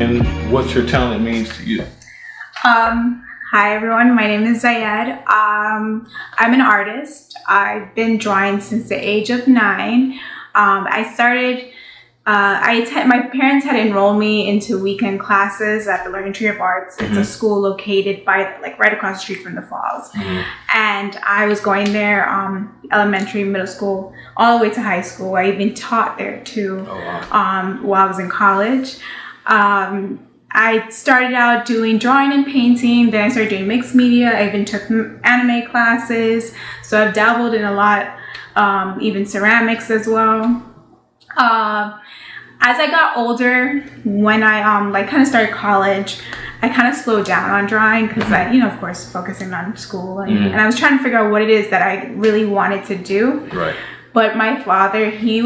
and what your talent means to you. Hi everyone, my name is Zayed. I'm an artist. I've been drawing since the age of 9. I started, my parents had enrolled me into weekend classes at the Learning Tree of Arts. It's a school located by, like, right across the street from the falls. And I was going there, elementary, middle school, all the way to high school. I even taught there too, while I was in college. I started out doing drawing and painting, then I started doing mixed media. I even took anime classes, so I've dabbled in a lot, even ceramics as well. As I got older, when I kind of started college, I kind of slowed down on drawing because I, of course, focusing on school, and I was trying to figure out what it is that I really wanted to do. Right. But my father, he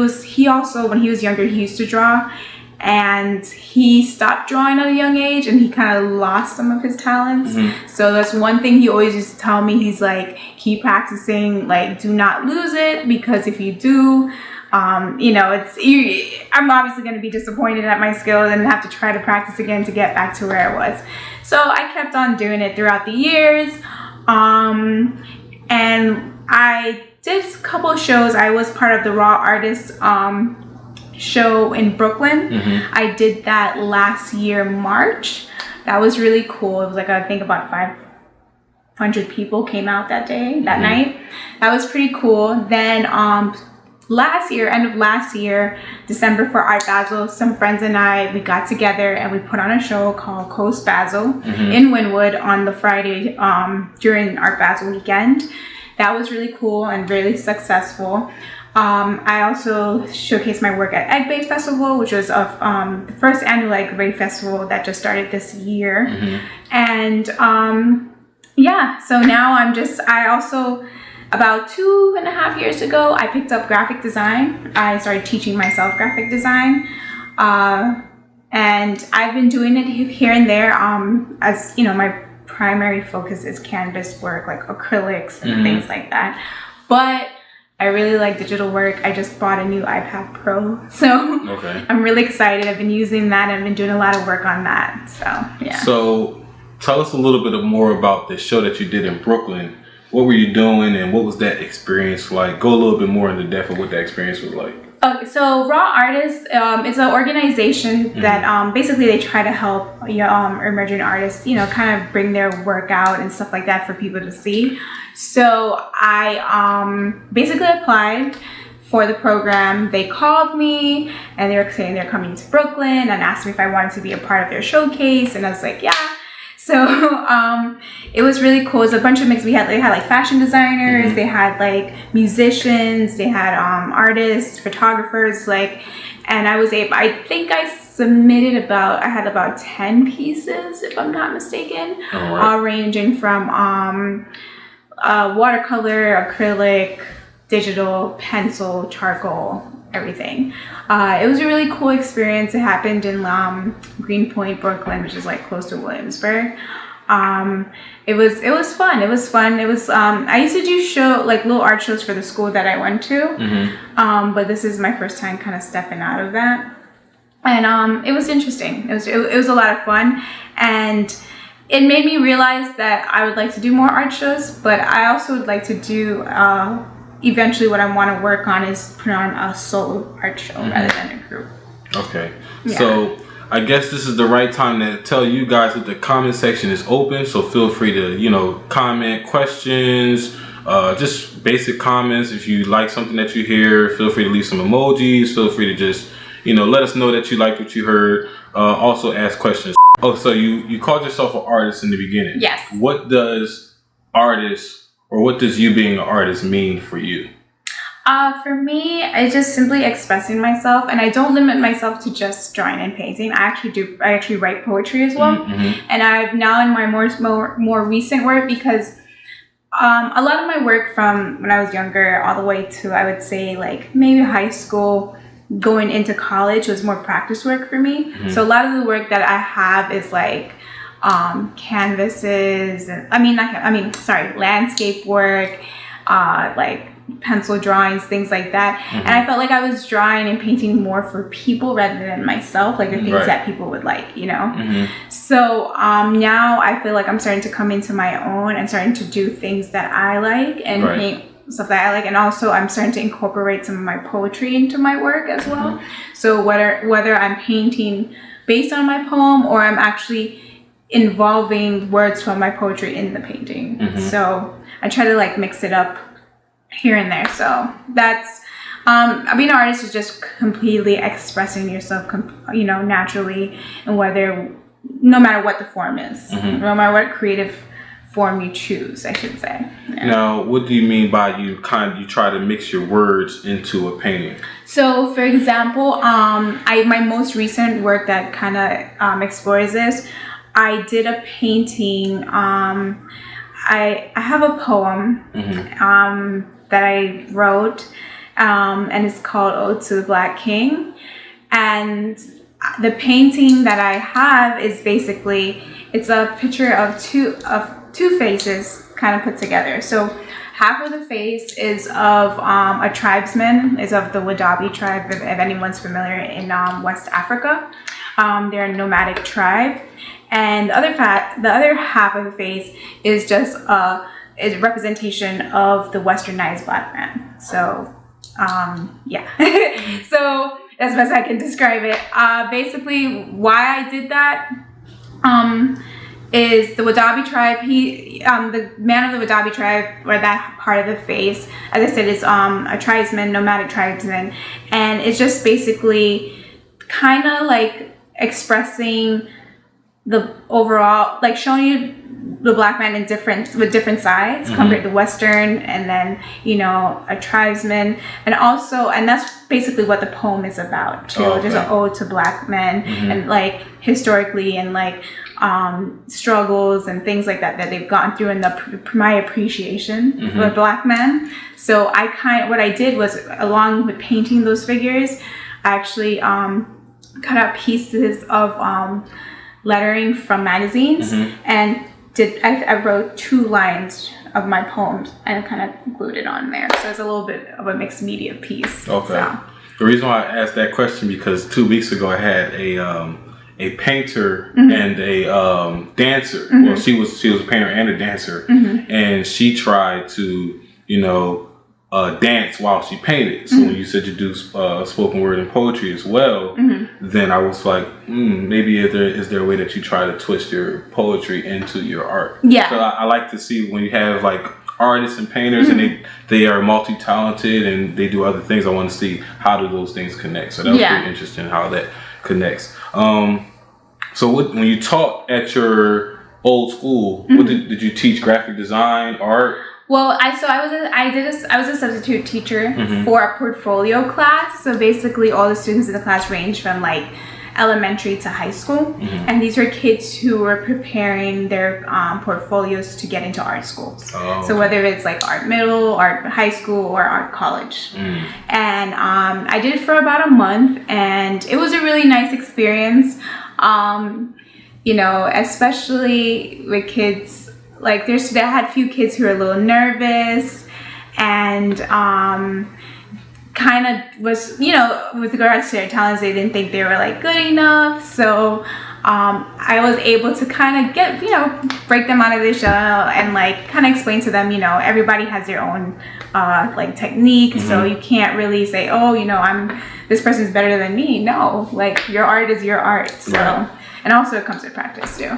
also, when he was younger, he used to draw. And he stopped drawing at a young age, and he kind of lost some of his talents. So that's one thing he always used to tell me. He's like, keep practicing, like, do not lose it, because if you do, I'm obviously going to be disappointed at my skills and have to try to practice again to get back to where I was. So I kept on doing it throughout the years. And I did a couple of shows. I was part of the Raw Artists show in Brooklyn. I did that last year, March. That was really cool. It was like, I think about 500 people came out that night. That was pretty cool. Then last year, end of last year, December, for Art Basel, some friends and we got together and we put on a show called Coast Basel in Wynwood on the Friday during Art Basel weekend. That was really cool and really successful. I also showcased my work at Egg Bay Festival, which was the first annual Egg Bay Festival that just started this year. And so now I also, about 2.5 years ago, I picked up graphic design. I started teaching myself graphic design. And I've been doing it here and there. As you know, my primary focus is canvas work, like acrylics and things like that. But I really like digital work. I just bought a new iPad Pro, so I'm really excited. I've been using that and I've been doing a lot of work on that. So yeah. So tell us a little bit more about the show that you did in Brooklyn. What were you doing and what was that experience like? Go a little bit more into depth of what that experience was like. Okay, so Raw Artists is an organization that basically they try to help emerging artists, kind of bring their work out and stuff like that for people to see. So I basically applied for the program. They called me and they were saying they're coming to Brooklyn and asked me if I wanted to be a part of their showcase, and I was like, yeah. So it was really cool. It was a bunch of mix. They had like fashion designers, they had like musicians, they had artists, photographers, and I think I submitted I had about 10 pieces, if I'm not mistaken, all ranging from watercolor, acrylic, digital, pencil, charcoal, everything. It was a really cool experience. It happened in Greenpoint, Brooklyn, which is like close to Williamsburg. It was fun. It was I used to do little art shows for the school that I went to. But this is my first time kind of stepping out of that. And it was interesting. It was a lot of fun, and it made me realize that I would like to do more art shows, but I also would like to do eventually what I want to work on is put on a solo art show rather than a group. Okay. Yeah. So I guess this is the right time to tell you guys that the comment section is open, so feel free to, comment questions, just basic comments. If you like something that you hear, feel free to leave some emojis, feel free to just, let us know that you liked what you heard. Also ask questions. Oh, so you called yourself an artist in the beginning. Yes. What does you being an artist mean for you? For me, it's just simply expressing myself, and I don't limit myself to just drawing and painting. I actually write poetry as well, and I've now in my more recent work, because a lot of my work from when I was younger all the way to, I would say, like maybe high school, going into college, was more practice work for me. So a lot of the work that I have is like canvases, and landscape work, like pencil drawings, things like that. And I felt like I was drawing and painting more for people rather than myself, like the things that people would like, you know. So now I feel like I'm starting to come into my own and starting to do things that I like and paint stuff that I like, and also I'm starting to incorporate some of my poetry into my work as well. So whether I'm painting based on my poem or I'm actually involving words from my poetry in the painting. So I try to like mix it up here and there. So that's being an artist is just completely expressing yourself, you know, naturally, and no matter what the form is, no matter what creative form you choose, I should say. Now, what do you mean by you try to mix your words into a painting? So, for example, my most recent work that kind of explores this, I did a painting. I have a poem that I wrote, and it's called "Ode to the Black King," and the painting that I have is basically, it's a picture of two faces kind of put together. So half of the face is of a tribesman, is of the Wadabi tribe, if anyone's familiar, in West Africa. They're a nomadic tribe. And the other half of the face is just a representation of the westernized Black man. So yeah. So as best I can describe it. Basically why I did that is the Wadabi tribe, the man of the Wadabi tribe, or that part of the face, as I said, is a tribesman, nomadic tribesman, and it's just basically kind of like expressing the overall, like showing you the Black man with different sides, compared to Western, and then, you know, a tribesman, and that's basically what the poem is about too. Just an ode to Black men, and like historically, and like struggles and things like that they've gone through, and my appreciation for Black men. So what I did was, along with painting those figures, I actually cut out pieces of lettering from magazines, and I wrote 2 lines of my poems and kind of glued it on there. So it's a little bit of a mixed media piece. Okay. So. The reason why I asked that question, because 2 weeks ago I had a painter and a dancer. Well, she was a painter and a dancer, and she tried to, you know, dance while she painted. So when you said you do spoken word and poetry as well, then I was like, maybe is there a way that you try to twist your poetry into your art? Yeah. So I like to see when you have like artists and painters, and they are multi-talented and they do other things. I want to see how do those things connect. So that was pretty interesting how that connects. So when you taught at your old school, what did you teach? Graphic design, art? Well, I was a substitute teacher for a portfolio class. So basically, all the students in the class range from like elementary to high school, and these are kids who were preparing their portfolios to get into art schools. So whether it's like art middle, art high school, or art college, and I did it for about a month, and it was a really nice experience. You know, especially with kids. Like I had a few kids who were a little nervous, and kind of was, you know, with regards to their talents, they didn't think they were like good enough. So I was able to kind of get, you know, break them out of their shell and like kind of explain to them, you know, everybody has their own like technique. So you can't really say, oh, you know, this person's better than me. No, like your art is your art. So and also it comes with practice too.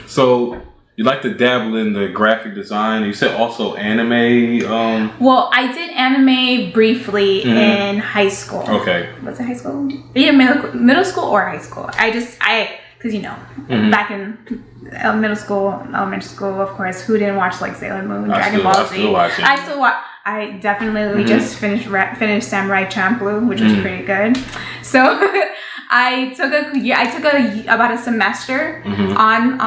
So you like to dabble in the graphic design. You said also anime. Well, I did anime briefly in high school. Okay. Was it high school? Yeah, middle school or high school. Because you know, back in middle school, elementary school, of course, who didn't watch like Sailor Moon, Dragon Ball Z? I still watch. I definitely just finished Samurai Champloo, which was pretty good. So I took about a semester on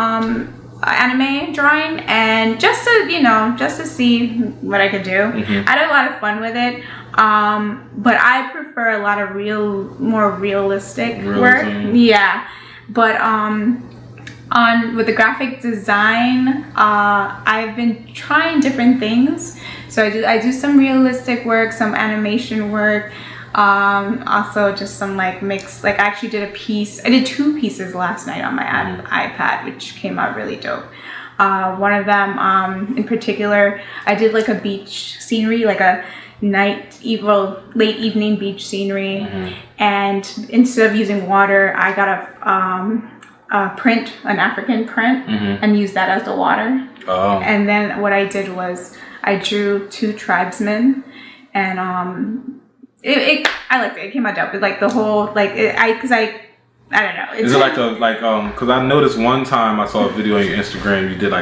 anime drawing, and just to see what I could do. I had a lot of fun with it, but I prefer a lot of more realistic work. Yeah, but With the graphic design, I've been trying different things. So I do some realistic work, some animation work, also just some like mix. Like I actually did a piece. I did 2 pieces last night on my iPad, which came out really dope. One of them, in particular, I did like a beach scenery, like a late evening beach scenery, and instead of using water, I got an African print, and used that as the water. And then what I did was I drew 2 tribesmen, and I liked it. It came out dope. It, like the whole I don't know. Is it because I noticed one time I saw a video on your Instagram, you did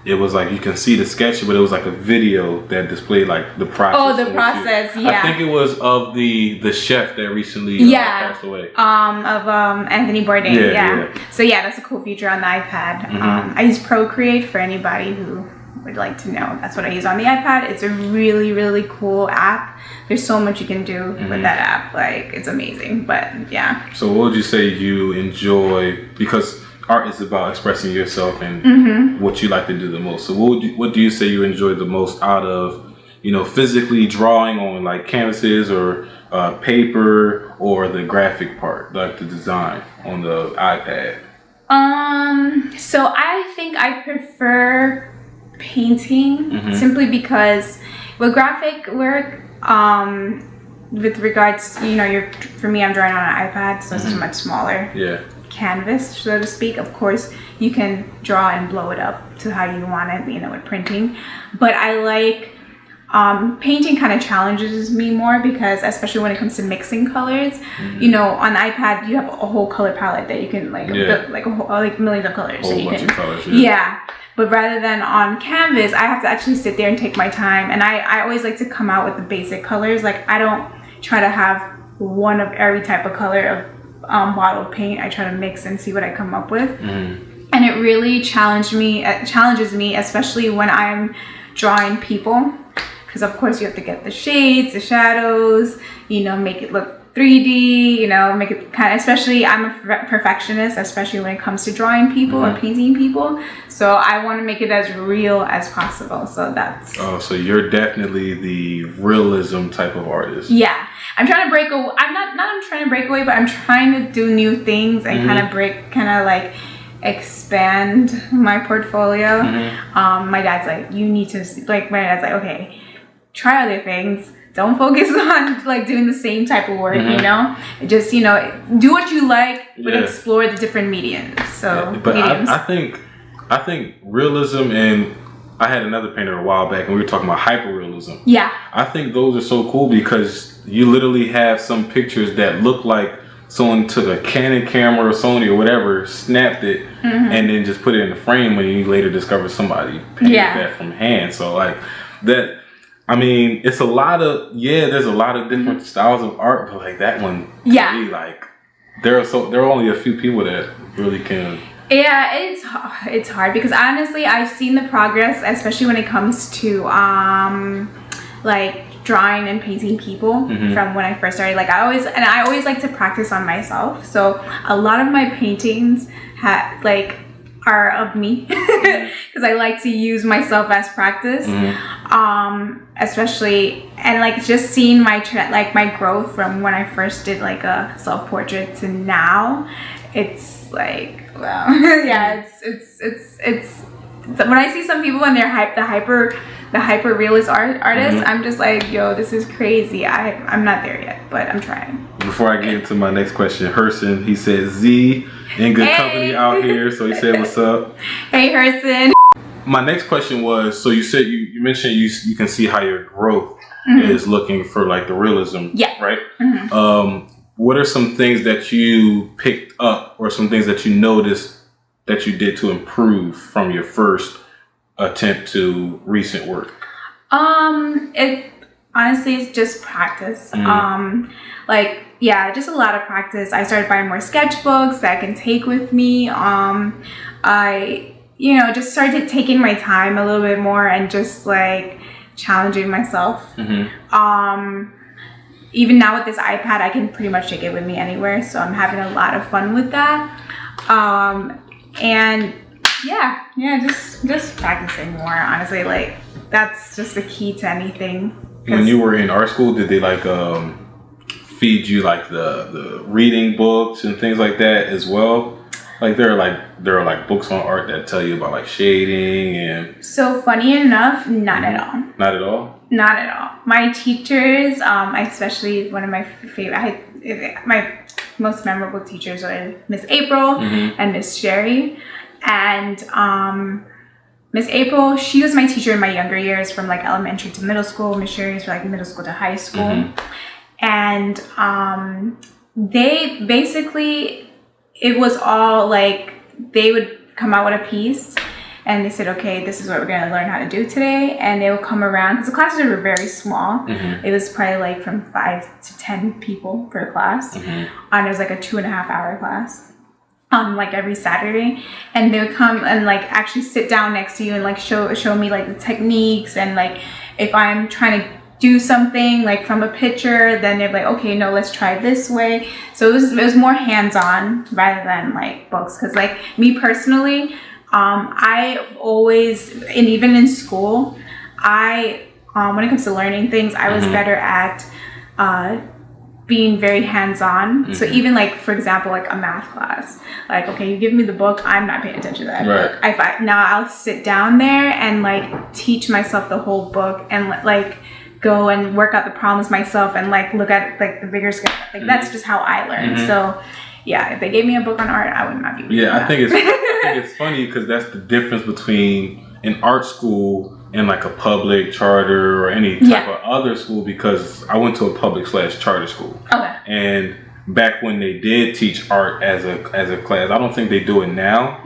it was like you can see the sketch, but it was like a video that displayed like the process. Oh, the process, yeah. I think it was of the chef that recently passed away. Of Anthony Bourdain. Yeah. So yeah, that's a cool feature on the iPad. I use Procreate for anybody who would like to know. That's what I use on the iPad. It's a really, really cool app. There's so much you can do with that app. Like, it's amazing. But yeah. So what would you say you enjoy, because art is about expressing yourself and what you like to do the most. So what do you say you enjoy the most out of, physically drawing on like canvases or paper, or the graphic part, like the design on the iPad? So I think I prefer painting, simply because with graphic work, with regards, for me, I'm drawing on an iPad, so it's much smaller. Yeah. Canvas, so to speak. Of course, you can draw and blow it up to how you want it, with printing. But I like painting. Kind of challenges me more, because especially when it comes to mixing colors, on the iPad you have a whole color palette that you can like millions of colors. A whole bunch of colors. Yeah. But rather than on canvas, I have to actually sit there and take my time. And I always like to come out with the basic colors. Like, I don't try to have one of every type of color of bottled paint. I try to mix and see what I come up with. And it really challenges me, especially when I'm drawing people. Because of course you have to get the shades, the shadows, make it look 3D, make it kind of, especially I'm a perfectionist, especially when it comes to drawing people or painting people. So I want to make it as real as possible. So that's... Oh, so you're definitely the realism type of artist. Yeah. I'm trying to break away. I'm trying to break away, but I'm trying to do new things and kind of like expand my portfolio. My dad's like, you need to, like, my dad's like, okay, try other things. Don't focus on like doing the same type of work, Just, do what you like, but explore the different mediums. So, but I think realism, and I had another painter a while back and we were talking about hyperrealism. Yeah. I think those are so cool because you literally have some pictures that look like someone took a Canon camera or Sony or whatever, snapped it, and then just put it in a frame, when you later discover somebody painted that from hand. So like that, I mean, it's a lot of, there's a lot of different styles of art, but like that one, to me, like there are only a few people that really can. Yeah, it's hard because honestly, I've seen the progress, especially when it comes to like drawing and painting people from when I first started. Like I always like to practice on myself. So a lot of my paintings are of me because I like to use myself as practice. Especially, and like just seeing my growth from when I first did like a self-portrait to now, it's like, wow. Yeah, it's when I see some people and they're the hyper realist artists, I'm just like, yo, this is crazy. I'm not there yet, but I'm trying. Before I get into my next question, Herson, he said Z in good company out here, so he said what's up. Hey Herson. My next question was, so you said you mentioned you can see how your growth is looking for like the realism, right? What are some things that you picked up, or some things that you noticed that you did to improve from your first attempt to recent work? It honestly is just practice. Just a lot of practice. I started buying more sketchbooks that I can take with me. I just started taking my time a little bit more and just like challenging myself. Even now with this iPad, I can pretty much take it with me anywhere. So I'm having a lot of fun with that. And just practicing more, honestly. Like, that's just the key to anything. When you were in art school, did they like feed you like the reading books and things like that as well? Like there are like books on art that tell you about like shading and. So funny enough, not at all. Not at all. Not at all. My teachers, especially one of my favorite, my most memorable teachers are Miss April and Miss Sherry. And Miss April, she was my teacher in my younger years, from like elementary to middle school. Miss Sherry's for like middle school to high school. And they basically, it was all like, they would come out with a piece and they said, okay, this is what we're going to learn how to do today. And they would come around, because the classes were very small. It was probably like from 5 to 10 people per class. And it was like a 2.5-hour class. Like every Saturday, and they would come and like actually sit down next to you and like show me like the techniques, and like if I'm trying to do something like from a picture, then they're like, okay, no, let's try this way. So it was more hands-on rather than like books, because like me personally, I always, and even in school, I when it comes to learning things, I was better at being very hands-on. So even like, for example, like a math class, like, okay, you give me the book, I'm not paying attention to that book. Now I'll sit down there and like teach myself the whole book and like go and work out the problems myself and like look at like the bigger scale. Like that's just how I learn. So yeah, if they gave me a book on art, I would not be reading that. I think it's funny, because that's the difference between an art school and like a public, charter, or any type of other school, because I went to a public/charter school. Okay. And back when they did teach art as a class, I don't think they do it now,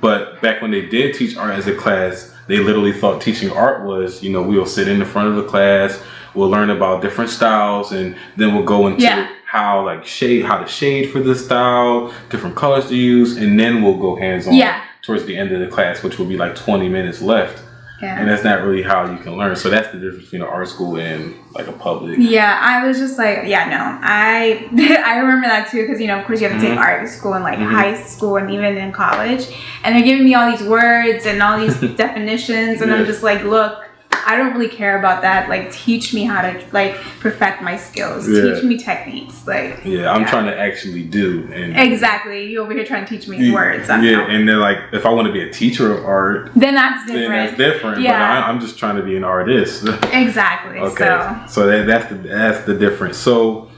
but back when they did teach art as a class, they literally thought teaching art was, you know, we'll sit in the front of the class, we'll learn about different styles, and then we'll go into how to shade for this style, different colors to use, and then we'll go hands-on towards the end of the class, which will be like 20 minutes left. And that's not really how you can learn. So that's the difference between an art school and like a public. Yeah, I was just like, I remember that too, because, you know, of course you have to take art school in like high school and even in college. And they're giving me all these words and all these definitions. And I'm just like, look, I don't really care about that. Like, teach me how to like perfect my skills. Teach me techniques. Like, I'm trying to actually do. And exactly. You over here trying to teach me words. And then like, if I want to be a teacher of art, then that's different. Yeah. But I'm just trying to be an artist. Exactly. Okay. So that's the difference. So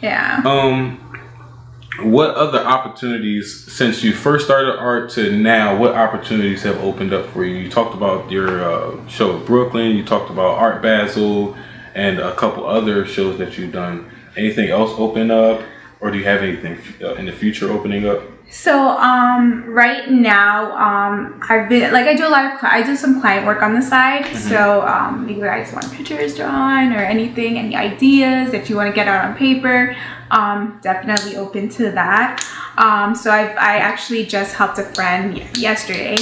what other opportunities, since you first started art to now, what opportunities have opened up for you? You talked about your show in Brooklyn, you talked about Art Basel, and a couple other shows that you've done. Anything else open up, or do you have anything in the future opening up? So right now, I've been like, I do some client work on the side. So if you guys want pictures drawn or anything, any ideas, if you want to get out on paper, definitely open to that. So I actually just helped a friend yesterday.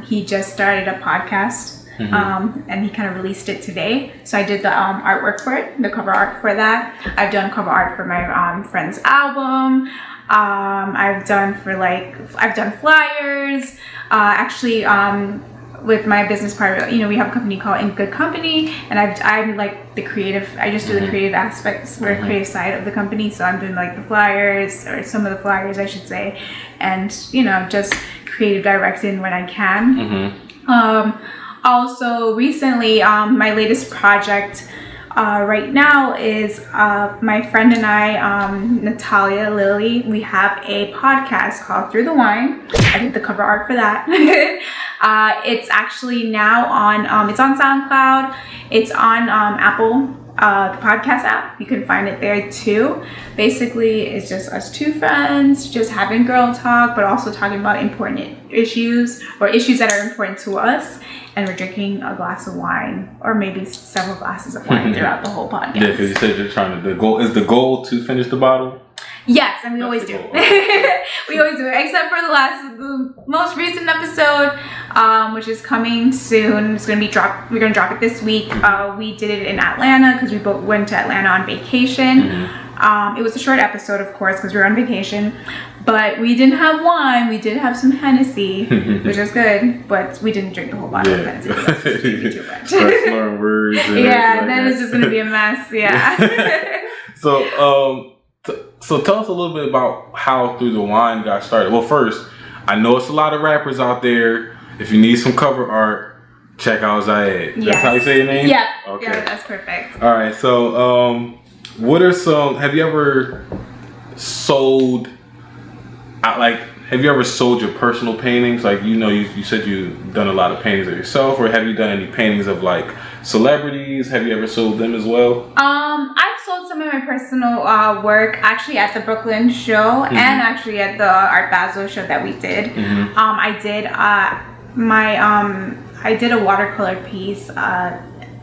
He just started a podcast. And he kind of released it today. So I did the artwork for it, the cover art for that. I've done cover art for my friend's album. I've done flyers. Actually, with my business partner, you know, we have a company called In Good Company, and I'm like the creative. I just do the creative aspects or creative side of the company. So I'm doing like the flyers, or some of the flyers, I should say, and you know, just creative directing when I can. Also, recently, my latest project right now is my friend and I, Natalia Lilly, we have a podcast called Through the Wine. I did the cover art for that. It's actually now on, it's on SoundCloud. It's on Apple, the podcast app. You can find it there too. Basically, it's just us two friends, just having girl talk, but also talking about important issues, or issues that are important to us. And we're drinking a glass of wine, or maybe several glasses of wine throughout the whole podcast. Yeah, because you said you're trying to. The goal to finish the bottle? Yes, and we always do. We always do it, except for the most recent episode, which is coming soon. It's gonna be dropped. We're gonna drop it this week. We did it in Atlanta because we both went to Atlanta on vacation. It was a short episode, of course, because we were on vacation. But we didn't have wine. We did have some Hennessy, which was good. But we didn't drink the whole bottle of Hennessy. That's too much. Slurring words. Yeah, then it's just gonna be a mess. Yeah. So tell us a little bit about how Through the Wine got started. Well, first, I know it's a lot of rappers out there. If you need some cover art, check out Zayed. Yes. That's how you say your name? Yeah. Okay. Yeah, that's perfect. All right. So, what are some? Have you ever sold? Have you ever sold your personal paintings? Like, you said you've done a lot of paintings of yourself, or have you done any paintings of like celebrities? Have you ever sold them as well? I've sold some of my personal work actually at the Brooklyn show and actually at the Art Basel show that we did. I did a watercolor piece,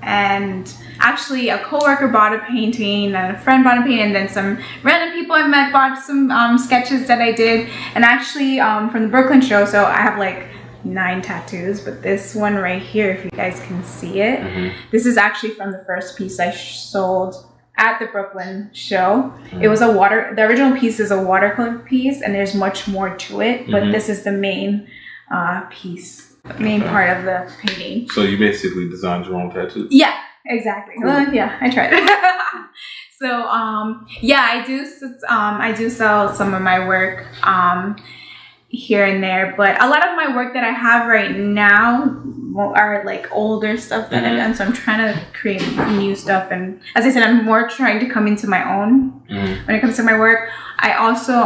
and actually a coworker bought a painting and a friend bought a painting, and then some random people I met bought some sketches that I did. And actually from the Brooklyn show, so I have like 9 tattoos, but this one right here, if you guys can see it, this is actually from the first piece I sold at the Brooklyn show. It was the original piece is a watercolor piece, and there's much more to it, but this is the main part of the painting. So you basically designed your own tattoos? Yeah, exactly. Cool. Well, yeah, I tried. So yeah, I do sell some of my work here and there, but a lot of my work that I have right now are like older stuff that I've done, so I'm trying to create new stuff. And as I said, I'm more trying to come into my own when it comes to my work. I also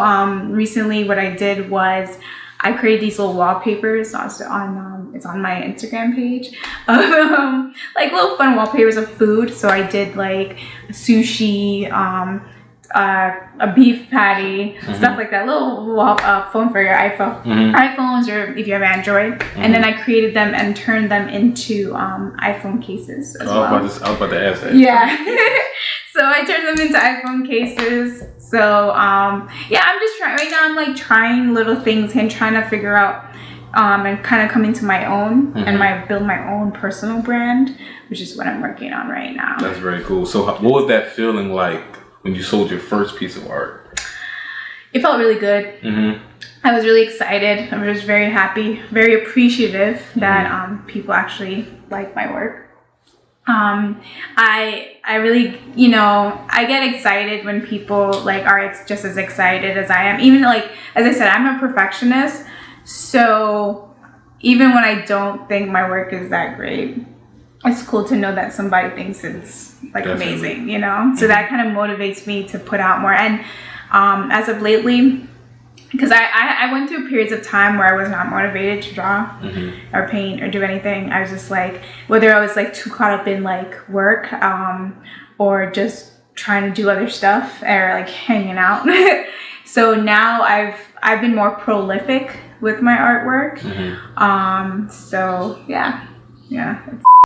recently what I did was I created these little wallpapers also on it's on my Instagram page, like little fun wallpapers of food. So I did like sushi, a beef patty, stuff like that. Little phone for your iPhones, or if you have Android. And then I created them and turned them into iPhone cases as well. I was about to ask that. Yeah. So I turned them into iPhone cases. So yeah, I'm just trying right now. I'm like trying little things and trying to figure out and kind of come into my own and build my own personal brand, which is what I'm working on right now. That's very cool. So what was that feeling like when you sold your first piece of art? It felt really good. I was really excited. I was very happy, very appreciative that people actually like my work. I really, I get excited when people like are just as excited as I am. Even like, as I said, I'm a perfectionist. So even when I don't think my work is that great, it's cool to know that somebody thinks it's like amazing, So that kind of motivates me to put out more. And as of lately, because I went through periods of time where I was not motivated to draw or paint or do anything. I was just like, whether I was like too caught up in like work or just trying to do other stuff or like hanging out. So now I've been more prolific with my artwork. So yeah.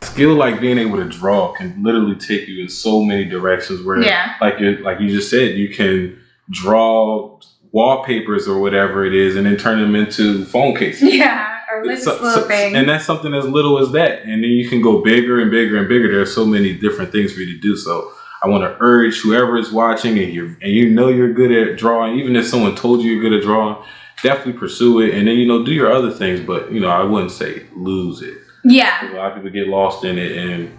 Skill like being able to draw can literally take you in so many directions where like you just said, you can draw wallpapers or whatever it is and then turn them into phone cases. Yeah, or little things. And that's something as little as that. And then you can go bigger and bigger and bigger. There's so many different things for you to do. So I want to urge whoever is watching and you're good at drawing, even if someone told you you're good at drawing, definitely pursue it. And then, do your other things, but I wouldn't say lose it. Yeah. A lot of people get lost in it and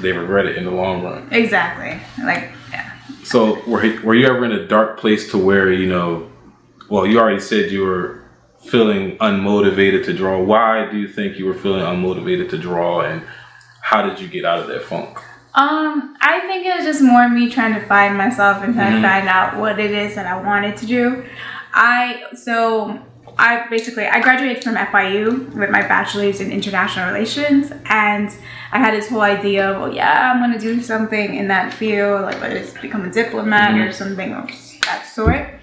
they regret it in the long run. Exactly. Like, yeah. So were you ever in a dark place to where, well, you already said you were feeling unmotivated to draw. Why do you think you were feeling unmotivated to draw, and how did you get out of that funk? I think it was just more me trying to find myself and trying to find out what it is that I wanted to do. I graduated from FIU with my bachelor's in international relations, and I had this whole idea of, I'm going to do something in that field, like whether it's become a diplomat or something of that sort.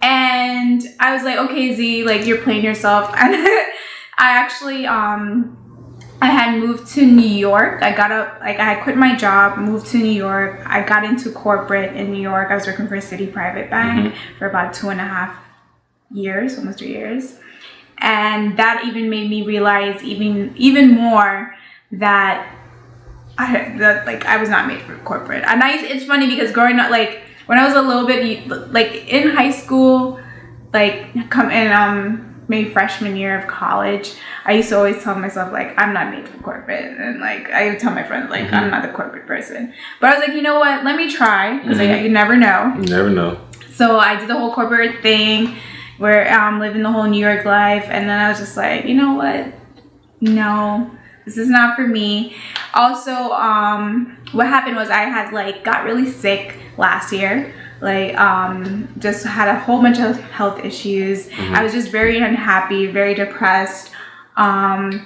And I was like, okay, Z, like you're playing yourself. And I actually, I had moved to New York. I had quit my job, moved to New York. I got into corporate in New York. I was working for a city private bank for about 2.5 years, almost 3 years. And that even made me realize even more that I was not made for corporate. And it's funny because growing up, like when I was a little bit, like in high school, like come in maybe freshman year of college, I used to always tell myself like I'm not made for corporate, and like I would tell my friends like I'm not the corporate person. But I was like, you know what? Let me try, because you never know. You never know. So I did the whole corporate thing, where living the whole New York life, and then I was just like, you know what? No, this is not for me. Also, what happened was I had like got really sick last year. Like just had a whole bunch of health issues. I was just very unhappy, very depressed, and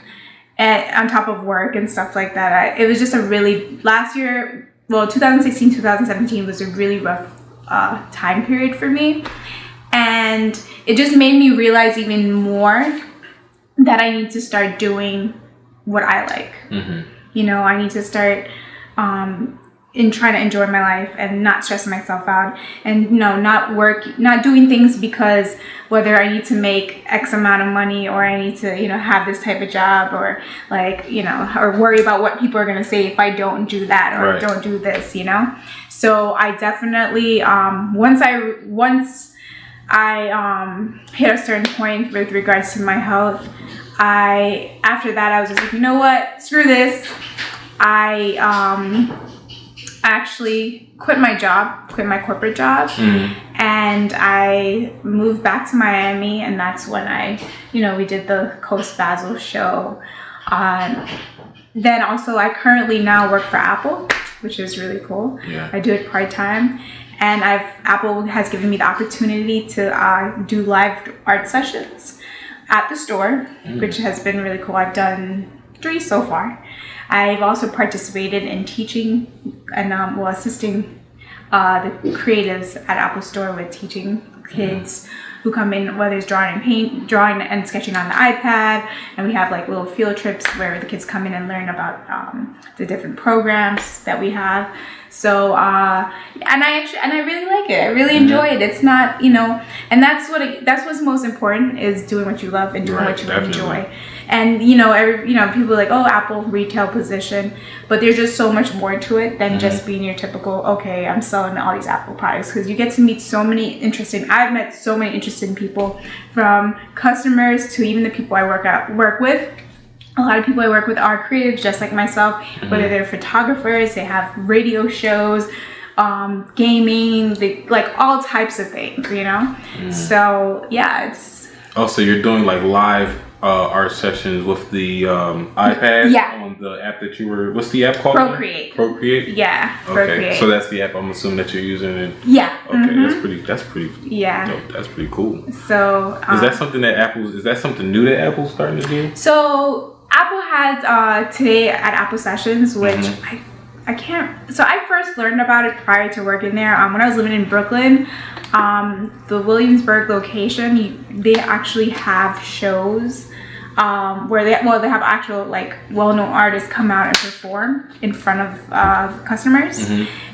on top of work and stuff like that. It was just a really, last year, well, 2016, 2017 was a really rough time period for me. And it just made me realize even more that I need to start doing what I like. You know, I need to start in trying to enjoy my life and not stress myself out, and not doing things because whether I need to make X amount of money, or I need to, have this type of job, or like, or worry about what people are going to say if I don't do that, or don't do this, So I definitely, once I hit a certain point with regards to my health, after that I was just like, you know what, screw this. I actually quit my corporate job, and I moved back to Miami, and that's when we did the Coast Basel show. Then also I currently now work for Apple, which is really cool. I do it part-time, and Apple has given me the opportunity to do live art sessions at the store, which has been really cool. I've done 3 so far. I've also participated in teaching and assisting the creatives at Apple Store with teaching kids who come in, whether it's drawing and sketching on the iPad, and we have like little field trips where the kids come in and learn about the different programs that we have. So and I really like it. I really enjoy it. It's not, and that's what's most important, is doing what you love and doing what you enjoy. And people are like, oh, Apple retail position, but there's just so much more to it than just being your typical, okay, I'm selling all these Apple products, because you get to meet I've met so many interesting people, from customers to even the people I work with. A lot of people I work with are creatives, just like myself, whether they're photographers, they have radio shows, gaming, like all types of things, So yeah, it's. Oh, so you're doing like live art sessions with the iPad on the app that you were. What's the app called? Procreate. Yeah. Okay, Procreate. so that's the app I'm assuming that you're using. Yeah. Okay, that's pretty. Yeah. Dope. That's pretty cool. So is that something new that Apple's starting to do? So Apple has today at Apple Sessions, which I can't. So I first learned about it prior to working there. When I was living in Brooklyn, the Williamsburg location, they actually have shows where they have actual like well-known artists come out and perform in front of customers,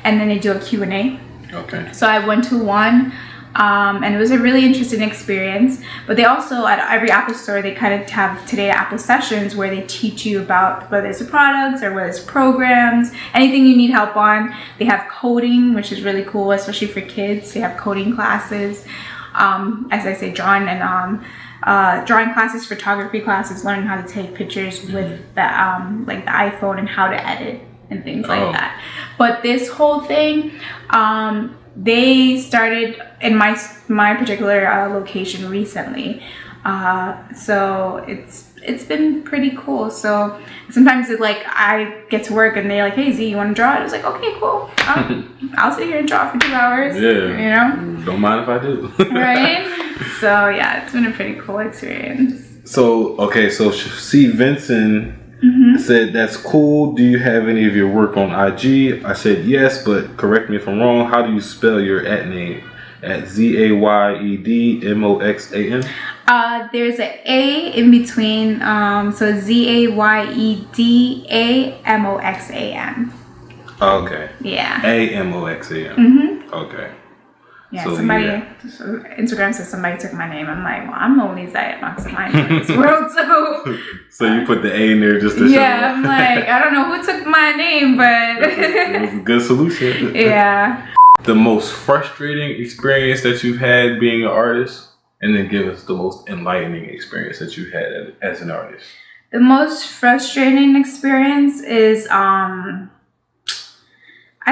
and then they do a Q&A. Okay. So I went to one. And it was a really interesting experience. But they also, at every Apple store, they kind of have Today at Apple sessions where they teach you about whether it's the products or whether it's programs, anything you need help on. They have coding, which is really cool, especially for kids. They have coding classes, as I say, drawing classes, photography classes, learning how to take pictures with the like the iPhone and how to edit and things like that. But this whole thing, they started in my particular location recently, so it's been pretty cool. So sometimes it's like I get to work and they're like, "Hey Z, you want to draw?" I was like, "Okay, cool. I'll sit here and draw for 2 hours." Yeah, don't mind if I do. Right? So yeah, it's been a pretty cool experience. So C. Vincent said, "That's cool. Do you have any of your work on IG?" I said yes, but correct me if I'm wrong. How do you spell your @name? At ZAYEDMOXAM? There's an A in between, so ZAYEDAMOXAM. Okay. Yeah. AMOXAM. Okay. Yeah, so Instagram says somebody took my name. I'm like, well, I'm only Zayed Moxam in this world, so. So you put the A in there just to show. Yeah, I'm like, I don't know who took my name, but. It was a good solution. Yeah. The most frustrating experience that you've had being an artist, and then give us the most enlightening experience that you had as an artist. The most frustrating experience is, I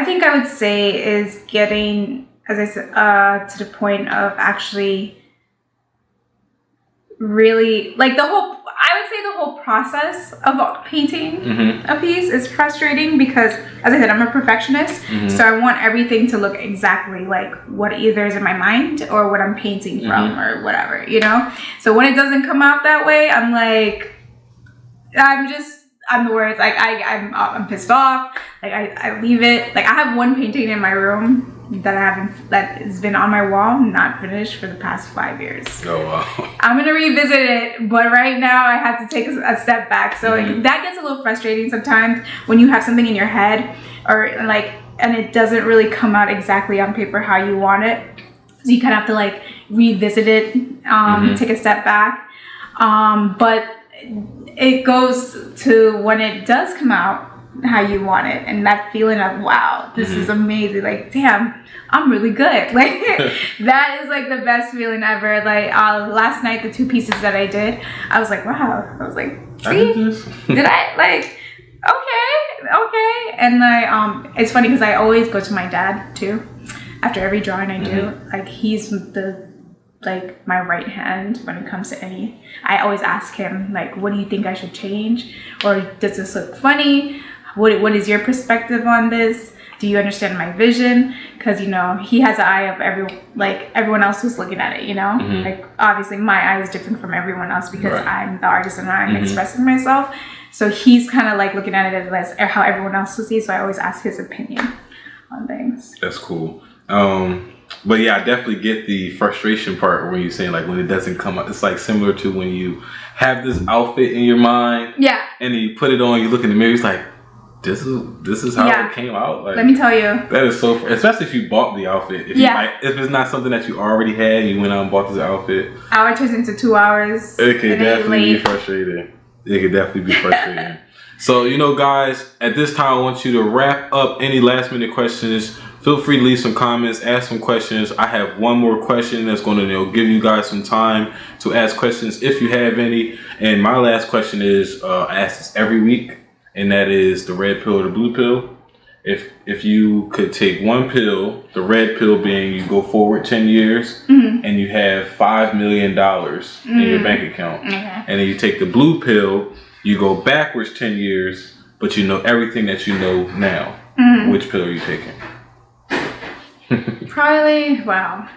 think I would say, is getting, as I said, to the point of actually really, like, I would say the whole process of painting a piece is frustrating because, as I said, I'm a perfectionist, so I want everything to look exactly like what either is in my mind or what I'm painting from or whatever, you know? So when it doesn't come out that way, I'm like, I'm the worst. Like, I'm pissed off. Like, I leave it. Like, I have one painting in my room that has been on my wall, not finished, for the past 5 years. Oh, wow. I'm gonna revisit it, but right now I have to take a step back. So like, that gets a little frustrating sometimes when you have something in your head, or like, and it doesn't really come out exactly on paper how you want it. So you kind of have to like revisit it, take a step back. But it goes to when it does come out how you want it, and that feeling of, wow, this is amazing, like, damn, I'm really good. Like, that is like the best feeling ever. Like, last night, the 2 pieces that I did, I was like, wow. I was like, see, did I, like, okay. And like, it's funny because I always go to my dad too after every drawing I do. Like, he's like my right hand when it comes to any. I always ask him, like, what do you think I should change, or does this look funny? What is your perspective on this? Do you understand my vision? Because, you know, he has an eye of everyone else who's looking at it, you know? Like, obviously my eye is different from everyone else because I'm the artist and I'm expressing myself. So he's kind of like looking at it as how everyone else will see. So I always ask his opinion on things. That's cool. But yeah, I definitely get the frustration part when you're saying, like, when it doesn't come out. It's like similar to when you have this outfit in your mind. Yeah. And then you put it on, you look in the mirror, it's like, this is how it came out. Like, let me tell you, that is so. Especially if you bought the outfit. If it's not something that you already had, you went out and bought this outfit. Hour turns into 2 hours. It could definitely be frustrating. So, you know, guys, at this time, I want you to wrap up any last minute questions. Feel free to leave some comments, ask some questions. I have one more question that's going to give you guys some time to ask questions if you have any. And my last question is, I ask this every week, and that is the red pill or the blue pill. If you could take one pill, the red pill being you go forward 10 years and you have $5 million in your bank account. And then you take the blue pill, you go backwards 10 years, but you know everything that you know now. Which pill are you taking? Probably, wow.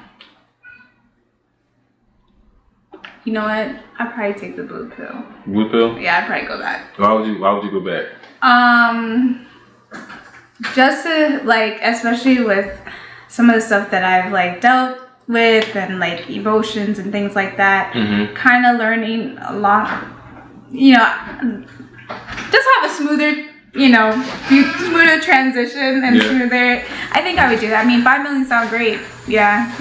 You know what? I'd probably take the blue pill. Blue pill? Yeah, I'd probably go back. Why would you go back? Just to, like, especially with some of the stuff that I've like dealt with and like emotions and things like that, kind of learning a lot, you know, just have a smoother, you know, smoother transition and smoother. I think I would do that. I mean, 5 million sound great,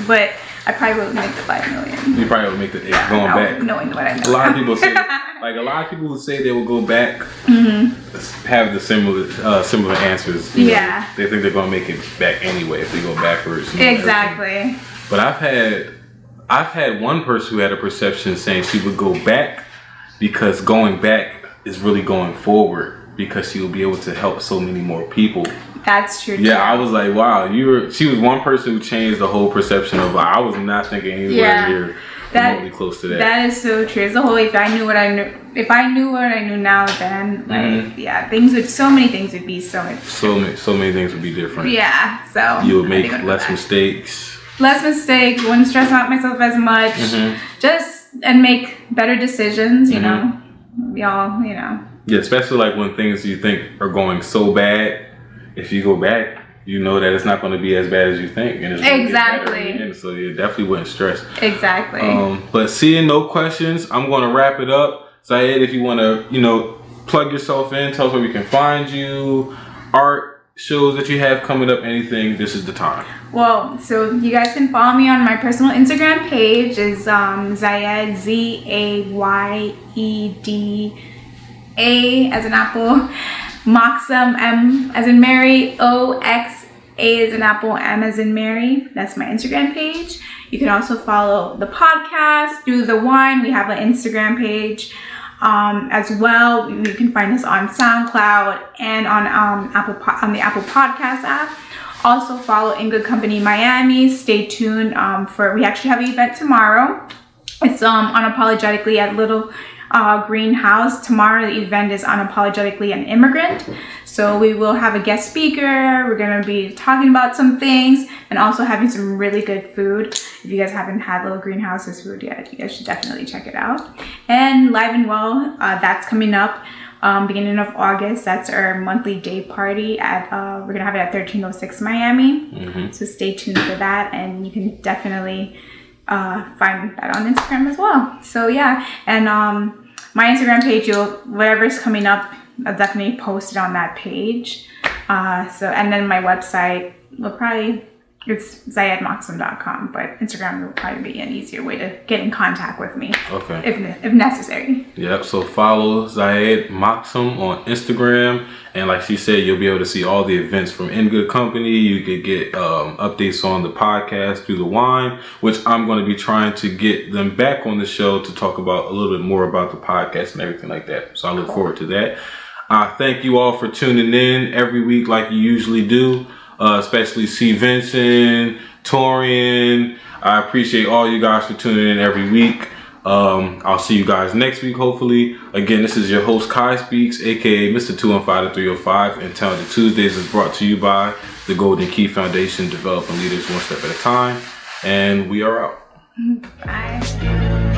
but I probably would make the 5 million. You probably would make the going back. Knowing what I know. A lot of people say, like, a lot of people who say they will go back have the similar answers. You know, they think they're gonna make it back anyway if they go backwards. Exactly. But I've had one person who had a perception saying she would go back because going back is really going forward because she will be able to help so many more people. That's true. Yeah, I was like, wow, she was one person who changed the whole perception of, I was not thinking anywhere near remotely close to that. That is so true. It's the whole, if I knew what I knew now, then like, so many things would be so much. So many things would be different. Yeah, so you would make less mistakes. Wouldn't stress out myself as much. And make better decisions, you know. We all, you know. Yeah, especially like when things you think are going so bad, if you go back, you know that it's not going to be as bad as you think, and it's going to get better in the end, so you definitely wouldn't stress. Exactly. But seeing no questions, I'm going to wrap it up. Zayed, if you want to, you know, plug yourself in, tell us where we can find you, art, shows that you have coming up, anything, this is the time. Well, so you guys can follow me on my personal Instagram page. Is Zayed, Z-A-Y-E-D-A as an apple, Moxam, M as in Mary, O-X-A as in apple, M as in Mary. That's my Instagram page. You can also follow the podcast through the wine. We have an Instagram page as well. You can find us on SoundCloud and on the Apple Podcast app. Also follow In Good Company Miami. Stay tuned we actually have an event tomorrow. It's unapologetically at Little Greenhouse. Tomorrow the event is unapologetically an immigrant. So we will have a guest speaker. We're going to be talking about some things and also having some really good food. If you guys haven't had Little Greenhouse's food yet, you guys should definitely check it out. And Live and Well, that's coming up beginning of August. That's our monthly day party at we're going to have it at 1306 Miami. So stay tuned for that, and you can definitely find that on Instagram as well. So yeah, and my Instagram page, whatever's coming up, I'll definitely post it on that page. And then my website it's zayedmoxam.com, but Instagram will probably be an easier way to get in contact with me. Okay. If necessary. Yep. So follow Zayed Moxam on Instagram, and like she said, you'll be able to see all the events from In Good Company. You could get updates on the podcast through the wine, which I'm going to be trying to get them back on the show to talk about a little bit more about the podcast and everything like that. So I look forward to that. Thank you all for tuning in every week like you usually do. Especially C. Vincent, Torian. I appreciate all you guys for tuning in every week. I'll see you guys next week, hopefully. Again, this is your host, QuiySpeaks, aka Mr. 215-305, and Talented Tuesdays is brought to you by the GoldenKey Foundation, developing leaders one step at a time. And we are out. Bye.